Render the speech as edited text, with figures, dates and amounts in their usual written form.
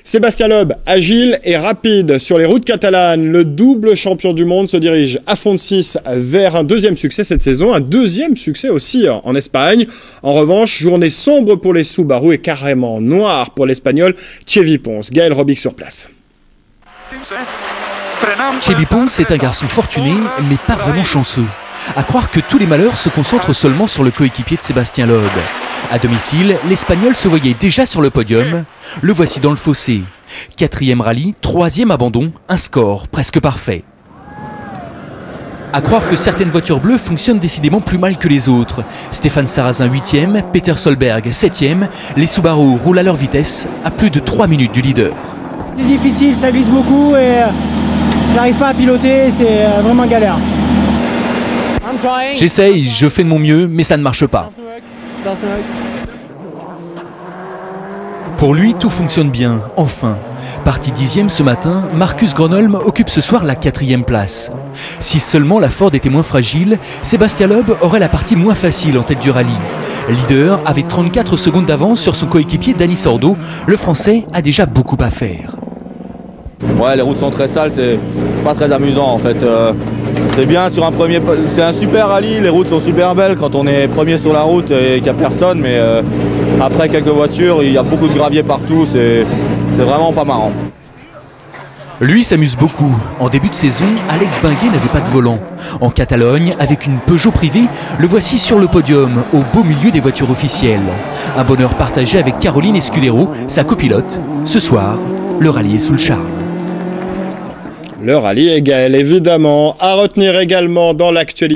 Sébastien Loeb, agile et rapide sur les routes catalanes, le double champion du monde se dirige à fond de 6 vers un deuxième succès cette saison, un deuxième succès aussi en Espagne. En revanche, journée sombre pour les Subaru et carrément noire pour l'Espagnol Txevi Pons. Gaël Robic sur place. Txevi Pons est un garçon fortuné, mais pas vraiment chanceux. À croire que tous les malheurs se concentrent seulement sur le coéquipier de Sébastien Loeb. À domicile, l'Espagnol se voyait déjà sur le podium. Le voici dans le fossé. 4e rallye, 3e abandon, un score presque parfait. À croire que certaines voitures bleues fonctionnent décidément plus mal que les autres. Stéphane Sarrazin 8e, Peter Solberg 7e. Les Subaru roulent à leur vitesse à plus de 3 minutes du leader. C'est difficile, ça glisse beaucoup et j'arrive pas à piloter, c'est vraiment galère. J'essaye, je fais de mon mieux, mais ça ne marche pas. Pour lui, tout fonctionne bien, enfin. Parti 10e ce matin, Marcus Gronholm occupe ce soir la 4e place. Si seulement la Ford était moins fragile, Sébastien Loeb aurait la partie moins facile en tête du rallye. Leader avec 34 secondes d'avance sur son coéquipier Dani Sordo, le Français a déjà beaucoup à faire. Ouais, les routes sont très sales, c'est pas très amusant en fait. C'est bien sur un premier, c'est un super rallye, les routes sont super belles quand on est premier sur la route et qu'il n'y a personne, mais après quelques voitures, il y a beaucoup de gravier partout, c'est vraiment pas marrant. Lui s'amuse beaucoup. En début de saison, Alex Binguet n'avait pas de volant. En Catalogne, avec une Peugeot privée, le voici sur le podium, au beau milieu des voitures officielles. Un bonheur partagé avec Caroline Escudero, sa copilote. Ce soir, le rallye est sous le charme. Le rallye est Gaël, évidemment. À retenir également dans l'actualité.